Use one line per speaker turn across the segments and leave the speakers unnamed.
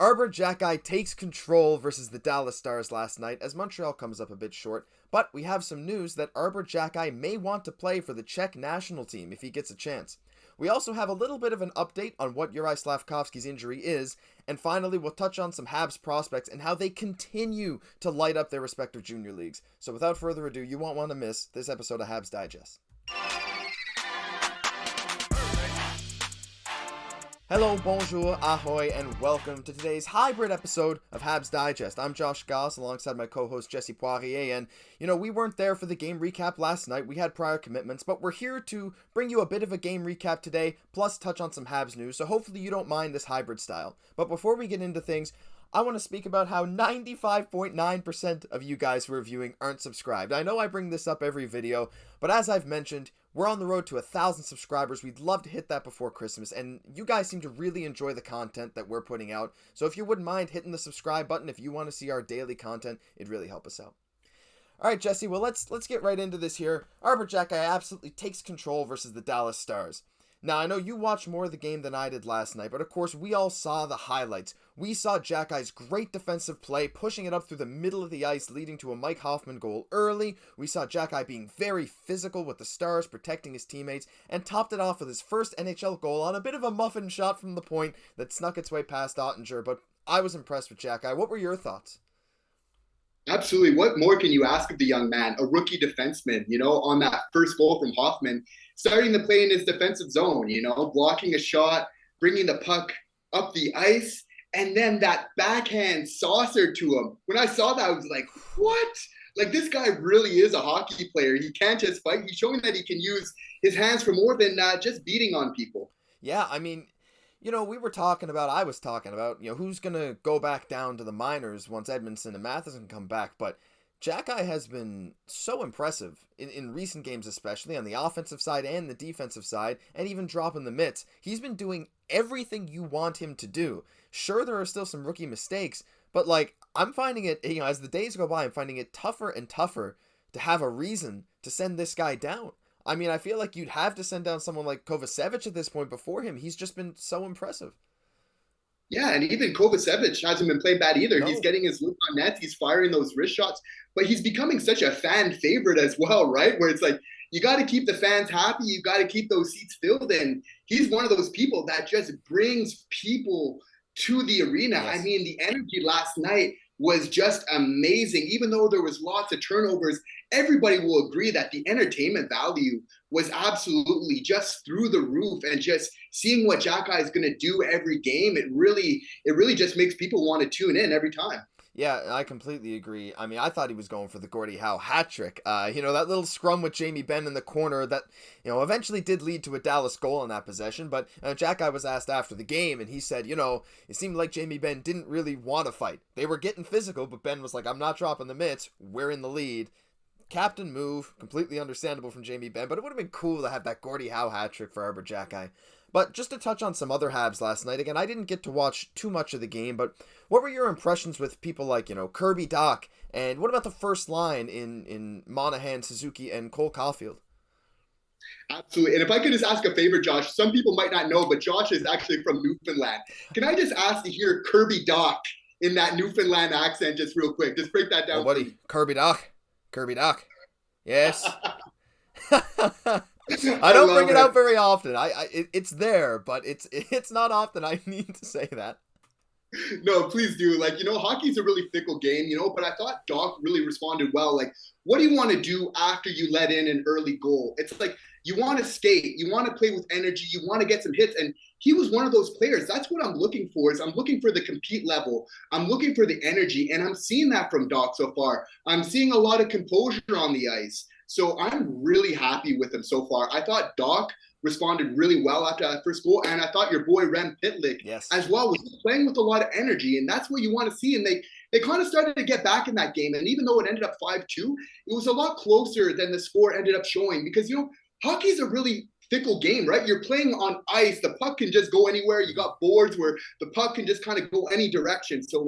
Arber Xhekaj takes control versus the Dallas Stars last night as Montreal comes up a bit short, but we have some news that Arber Xhekaj may want to play for the Czech national team if he gets a chance. We also have a little bit of an update on what Juraj Slafkovsky's injury is, and finally we'll touch on some Habs prospects and how they continue to light up their respective junior leagues. So without further ado, you won't want to miss this episode of Habs Digest. Hello, bonjour, ahoy, and welcome to today's hybrid episode of Habs Digest. I'm Josh Gosse alongside my co-host Jesse Poirier, and we weren't there for the game recap last night. We had prior commitments, but we're here to bring you a bit of a game recap today, plus touch on some Habs news, so hopefully you don't mind this hybrid style. But before we get into things, I want to speak about how 95.9% of you guys who are viewing aren't subscribed. I know I bring this up every video, but as I've mentioned, we're on the road to 1,000 subscribers. We'd love to hit that before Christmas, and you guys seem to really enjoy the content that we're putting out. So if you wouldn't mind hitting the subscribe button if you want to see our daily content, it'd really help us out. All right, Jesse, well, let's get right into this here. Arber Xhekaj absolutely takes control versus the Dallas Stars. Now, I know you watched more of the game than I did last night, but of course, we all saw the highlights. We saw Xhekaj's great defensive play, pushing it up through the middle of the ice, leading to a Mike Hoffman goal early. We saw Xhekaj being very physical with the Stars, protecting his teammates, and topped it off with his first NHL goal on a bit of a muffin shot from the point that snuck its way past Ottinger, but I was impressed with Xhekaj. What were your thoughts?
Absolutely. What more can you ask of the young man? A rookie defenseman, on that first goal from Hoffman, starting the play in his defensive zone, blocking a shot, bringing the puck up the ice, and then that backhand saucer to him. When I saw that, I was like, what? Like, this guy really is a hockey player. He can't just fight. He's showing that he can use his hands for more than just beating on people.
Yeah, I mean, I was talking about, who's going to go back down to the minors once Edmondson and Matheson come back. But Xhekaj has been so impressive in recent games, especially on the offensive side and the defensive side, and even dropping the mitts. He's been doing everything you want him to do. Sure, there are still some rookie mistakes, but I'm finding it, as the days go by, I'm finding it tougher and tougher to have a reason to send this guy down. I mean, I feel like you'd have to send down someone like Kovacevic at this point before him. He's just been so impressive.
Yeah, and even Kovacevic hasn't been playing bad either.
No.
He's getting his loop on net. He's firing those wrist shots. But he's becoming such a fan favorite as well, right? Where it's like, you got to keep the fans happy. You got to keep those seats filled. And he's one of those people that just brings people to the arena.
Yes.
I mean, the energy last night was just amazing. Even though there was lots of turnovers, everybody will agree that the entertainment value was absolutely just through the roof. And just seeing what Xhekaj is going to do every game, it really just makes people want to tune in every time.
Yeah, I completely agree. I mean, I thought he was going for the Gordie Howe hat trick. That little scrum with Jamie Benn in the corner that, eventually did lead to a Dallas goal in that possession. But Xhekaj was asked after the game, and he said, it seemed like Jamie Benn didn't really want to fight. They were getting physical, but Ben was like, I'm not dropping the mitts. We're in the lead. Captain move, completely understandable from Jamie Benn, but it would have been cool to have that Gordie Howe hat trick for Arber Xhekaj. But just to touch on some other Habs last night, again, I didn't get to watch too much of the game, but what were your impressions with people like, Kirby Dach, and what about the first line in Monahan, Suzuki, and Cole Caulfield?
Absolutely. And if I could just ask a favor, Josh, some people might not know, but Josh is actually from Newfoundland. Can I just ask to hear Kirby Dach in that Newfoundland accent just real quick? Just break that down.
Oh, buddy, Kirby Dach. Yes. I don't bring it out very often. It's there, but it's not often I need to say that.
No, please do. Hockey's a really fickle game, but I thought Dach really responded well. Like, what do you want to do after you let in an early goal? It's like, you want to skate, you want to play with energy, you want to get some hits. And he was one of those players. That's what I'm looking for. I'm looking for the compete level. I'm looking for the energy. And I'm seeing that from Dach so far. I'm seeing a lot of composure on the ice. So I'm really happy with him so far. I thought Dach responded really well after that first goal. And I thought your boy Rem Pitlick as well was playing with a lot of energy. And that's what you want to see. And they kind of started to get back in that game. And even though it ended up 5-2, it was a lot closer than the score ended up showing. Because, hockey's a really fickle game, right? You're playing on ice. The puck can just go anywhere. You got boards where the puck can just kind of go any direction. So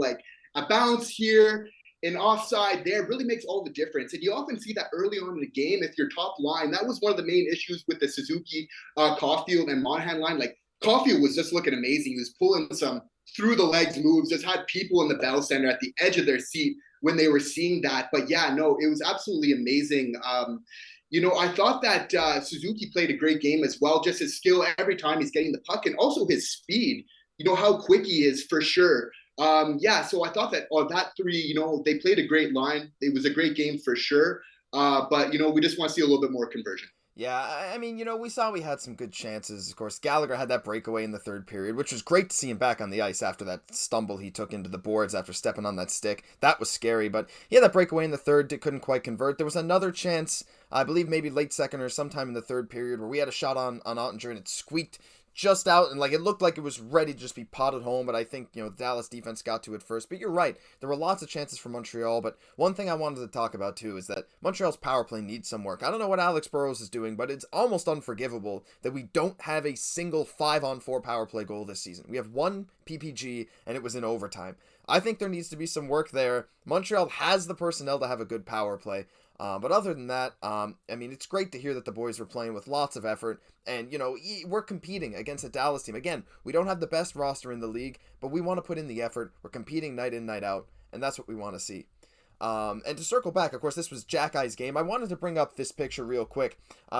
a bounce here, an offside there really makes all the difference. And you often see that early on in the game, if your top line, that was one of the main issues with the Suzuki, Caulfield, and Monahan line. Caulfield was just looking amazing. He was pulling some through the legs moves, just had people in the Bell Center at the edge of their seat when they were seeing that. But yeah, no, it was absolutely amazing. I thought that Suzuki played a great game as well. Just his skill every time he's getting the puck, and also his speed. How quick he is for sure. So I thought that that three, they played a great line. It was a great game for sure. But we just want to see a little bit more conversion.
Yeah, I mean, we saw we had some good chances. Of course, Gallagher had that breakaway in the third period, which was great to see him back on the ice after that stumble he took into the boards after stepping on that stick. That was scary, but he had that breakaway in the third, couldn't quite convert. There was another chance, I believe maybe late second or sometime in the third period, where we had a shot on Ottinger and it squeaked just out, and it looked like it was ready to just be potted home, but I think the Dallas defense got to it first. But you're right, there were lots of chances for Montreal, but one thing I wanted to talk about too is that Montreal's power play needs some work. I don't know what Alex Burrows is doing, but it's almost unforgivable that we don't have a single 5-on-4 power play goal this season. We have one PPG, and it was in overtime. I think there needs to be some work there. Montreal has the personnel to have a good power play. But other than that, it's great to hear that the boys were playing with lots of effort. And, we're competing against a Dallas team. Again, we don't have the best roster in the league, but we want to put in the effort. We're competing night in, night out. And that's what we want to see. And to circle back, of course, this was Xhekaj's game. I wanted to bring up this picture real quick.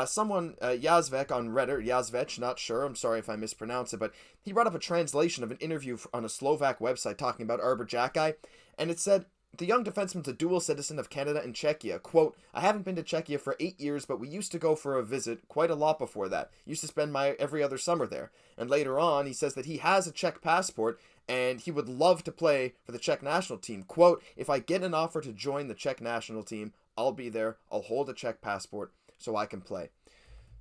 Someone, Yazvek on Reddit, Yazvech, not sure, I'm sorry if I mispronounce it, but he brought up a translation of an interview on a Slovak website talking about Arber Xhekaj. And it said, the young defenseman's a dual citizen of Canada and Czechia. Quote, I haven't been to Czechia for 8 years, but we used to go for a visit quite a lot before that. Used to spend my every other summer there. And later on, he says that he has a Czech passport and he would love to play for the Czech national team. Quote, if I get an offer to join the Czech national team, I'll be there. I'll hold a Czech passport so I can play.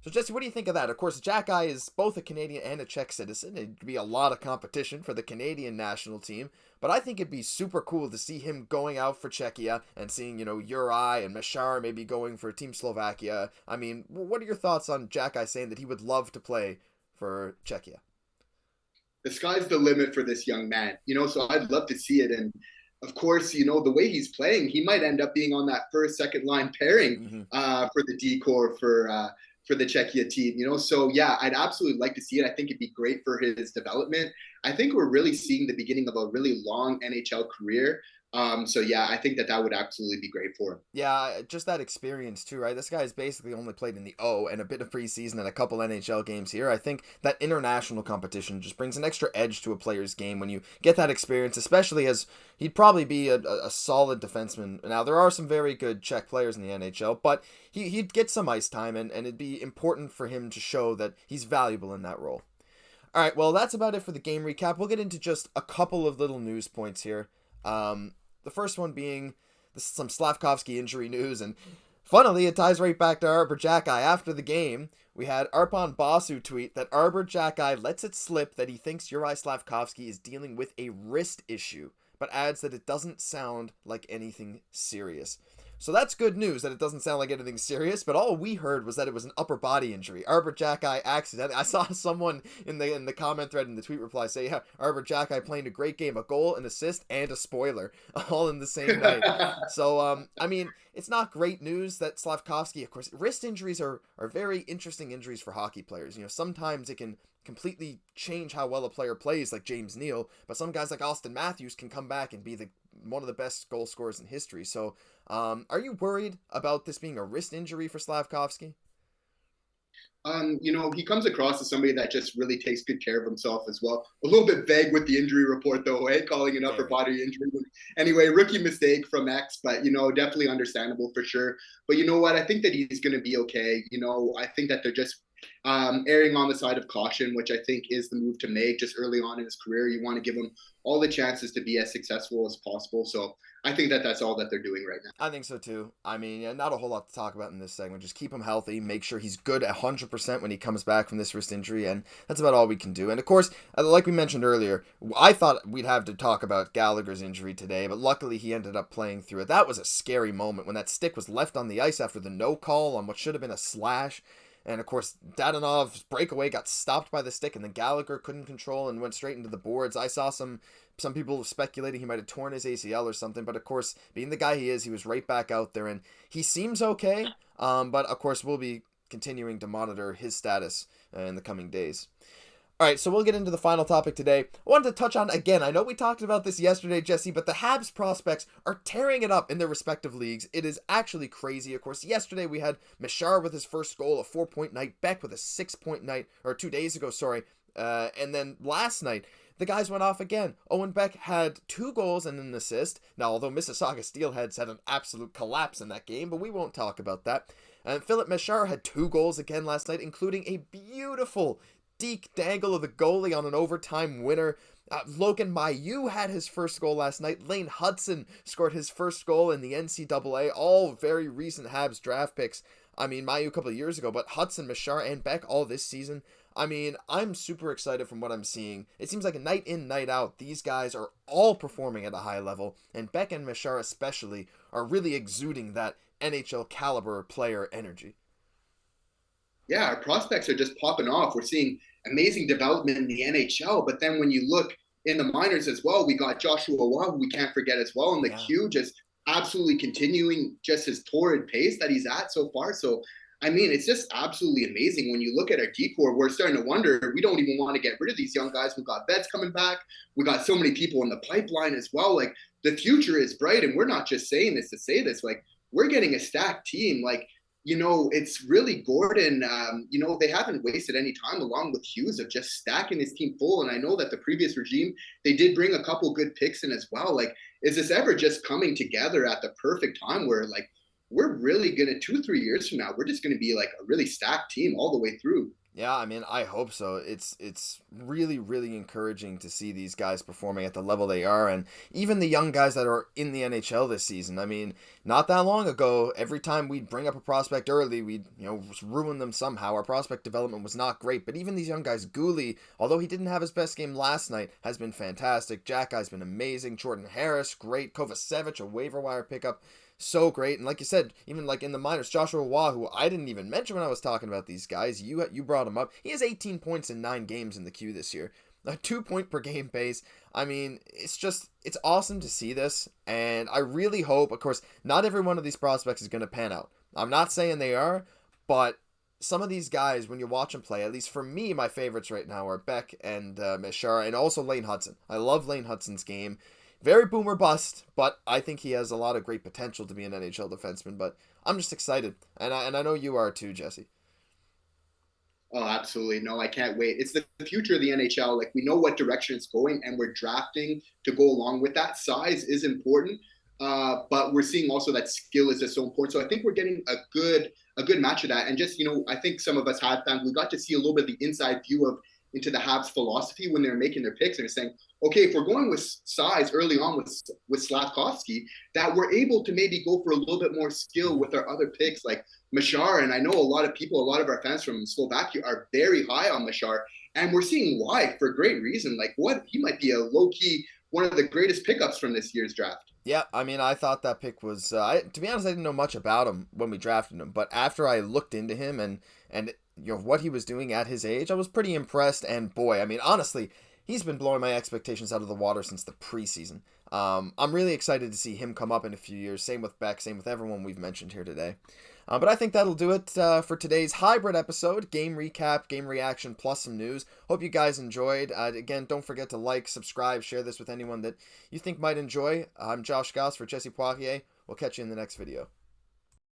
So, Jesse, what do you think of that? Of course, Xhekaj is both a Canadian and a Czech citizen. It'd be a lot of competition for the Canadian national team. But I think it'd be super cool to see him going out for Czechia and seeing, Juraj and Mesar maybe going for Team Slovakia. I mean, what are your thoughts on Xhekaj saying that he would love to play for Czechia?
The sky's the limit for this young man, so I'd love to see it. And of course, the way he's playing, he might end up being on that first, second line pairing for the D-Corps for the Czechia team, So yeah, I'd absolutely like to see it. I think it'd be great for his development. I think we're really seeing the beginning of a really long NHL career. So yeah, I think that would absolutely be great for him.
Yeah, just that experience too, right? This guy's basically only played in the O and a bit of preseason and a couple NHL games here. I think that international competition just brings an extra edge to a player's game when you get that experience, especially as he'd probably be a solid defenseman. Now, there are some very good Czech players in the NHL, but he'd get some ice time, and it'd be important for him to show that he's valuable in that role. All right, well, that's about it for the game recap. We'll get into just a couple of little news points here. The first one being some Slafkovsky injury news, and funnily, it ties right back to Arber Xhekaj. After the game, we had Arpon Basu tweet that Arber Xhekaj lets it slip that he thinks Juraj Slafkovsky is dealing with a wrist issue, but adds that it doesn't sound like anything serious. So that's good news that it doesn't sound like anything serious, but all we heard was that it was an upper body injury. Arber Xhekaj accident. I saw someone in the comment thread in the tweet reply say, yeah, Arber Xhekaj playing a great game, a goal, an assist, and a spoiler, all in the same night. So, it's not great news that Slafkovsky, of course, wrist injuries are very interesting injuries for hockey players. Sometimes it can completely change how well a player plays, like James Neal, but some guys like Austin Matthews can come back and be one of the best goal scorers in history. So, are you worried about this being a wrist injury for Slafkovsky?
He comes across as somebody that just really takes good care of himself as well. A little bit vague with the injury report, though, calling it upper body injury. Anyway, rookie mistake from X, but, definitely understandable for sure. But you know what? I think that he's going to be okay. I think that they're just erring on the side of caution, which I think is the move to make just early on in his career. You want to give him all the chances to be as successful as possible. So I think that that's all that they're doing right now.
I think so too. Not a whole lot to talk about in this segment. Just keep him healthy, make sure he's good 100% when he comes back from this wrist injury, and that's about all we can do. And of course, like we mentioned earlier, I thought we'd have to talk about Gallagher's injury today, but luckily he ended up playing through it. That was a scary moment when that stick was left on the ice after the no call on what should have been a slash. And of course, Dadonov's breakaway got stopped by the stick, and then Gallagher couldn't control and went straight into the boards. I saw some people speculating he might have torn his ACL or something, but of course, being the guy he is, he was right back out there, and he seems okay. But of course, we'll be continuing to monitor his status in the coming days. All right, so we'll get into the final topic today. I wanted to touch on, again, I know we talked about this yesterday, Jesse, but the Habs prospects are tearing it up in their respective leagues. It is actually crazy. Of course, yesterday we had Mesar with his first goal, a 4-point night, Beck with a 6-point night, or 2 days ago, sorry. And then last night, the guys went off again. Owen Beck had 2 goals and an assist. Now, although Mississauga Steelheads had an absolute collapse in that game, but we won't talk about that. And Filip Mesar had 2 goals again last night, including a beautiful deke dangle of the goalie on an overtime winner. Logan Mailloux had his first goal last night. Lane Hutson scored his first goal in the NCAA. All very recent Habs draft picks. I mean, Mailloux a couple of years ago, but Hutson, Mesar, and Beck all this season. I mean, I'm super excited from what I'm seeing. It seems like a night in, night out, these guys are all performing at a high level, and Beck and Mesar especially are really exuding that NHL caliber player energy.
Yeah, our prospects are just popping off. We're seeing amazing development in the NHL, but then when you look in the minors as well, we got Joshua Waugh, who we can't forget as well, and the Q just absolutely continuing just his torrid pace that he's at so far. So, I mean, it's just absolutely amazing. When you look at our decor, we're starting to wonder, we don't even want to get rid of these young guys. We've got vets coming back. We got so many people in the pipeline as well. Like, the future is bright, and we're not just saying this to say this. Like, we're getting a stacked team. Like, you know, it's really Gordon. You know, they haven't wasted any time along with Hughes of just stacking his team full. And I know that the previous regime, they did bring a couple good picks in as well. Like, is this ever just coming together at the perfect time where, like, we're really going to 2-3 years from now, we're just going to be like a really stacked team all the way through.
Yeah, I mean, I hope so. It's really, really encouraging to see these guys performing at the level they are, and even the young guys that are in the NHL this season. I mean, not that long ago, every time we'd bring up a prospect early, we'd, ruin them somehow. Our prospect development was not great, but even these young guys, Gouli, although he didn't have his best game last night, has been fantastic. Xhekaj's been amazing. Jordan Harris, great. Kovacevic, a waiver wire pickup. So great. And like you said, even like in the minors, Joshua Waugh, who I didn't even mention when I was talking about these guys, you brought him up. He has 18 points in 9 games in the queue this year. A 2-point per game pace. I mean, it's awesome to see this. And I really hope, of course, not every one of these prospects is going to pan out. I'm not saying they are, but some of these guys, when you watch them play, at least for me, my favorites right now are Beck and Mesar, and also Lane Hutson. I love Lane Hutson's game. Very boomer bust, but I think he has a lot of great potential to be an NHL defenseman. But I'm just excited, and I know you are too, Jesse.
Oh, absolutely. No, I can't wait. It's the future of the NHL. Like, we know what direction it's going, and we're drafting to go along with that. Size is important, but we're seeing also that skill is just so important. So I think we're getting a good match of that. And just, I think some of us Habs fans, we got to see a little bit of the inside view into the Habs philosophy when they're making their picks, and they're saying, okay, if we're going with size early on with Slafkovsky, that we're able to maybe go for a little bit more skill with our other picks like Mesar. And I know a lot of our fans from Slovakia are very high on Mesar, and we're seeing why for great reason. Like, he might be a low-key one of the greatest pickups from this year's draft.
Yeah, I mean, I thought that pick was, to be honest, I didn't know much about him when we drafted him, but after I looked into him and what he was doing at his age, I was pretty impressed. And boy, I mean, honestly, he's been blowing my expectations out of the water since the preseason. I'm really excited to see him come up in a few years. Same with Beck, same with everyone we've mentioned here today. But I think that'll do it for today's hybrid episode. Game recap, game reaction, plus some news. Hope you guys enjoyed. Again, don't forget to like, subscribe, share this with anyone that you think might enjoy. I'm Josh Gosse for Jesse Poirier. We'll catch you in the next video.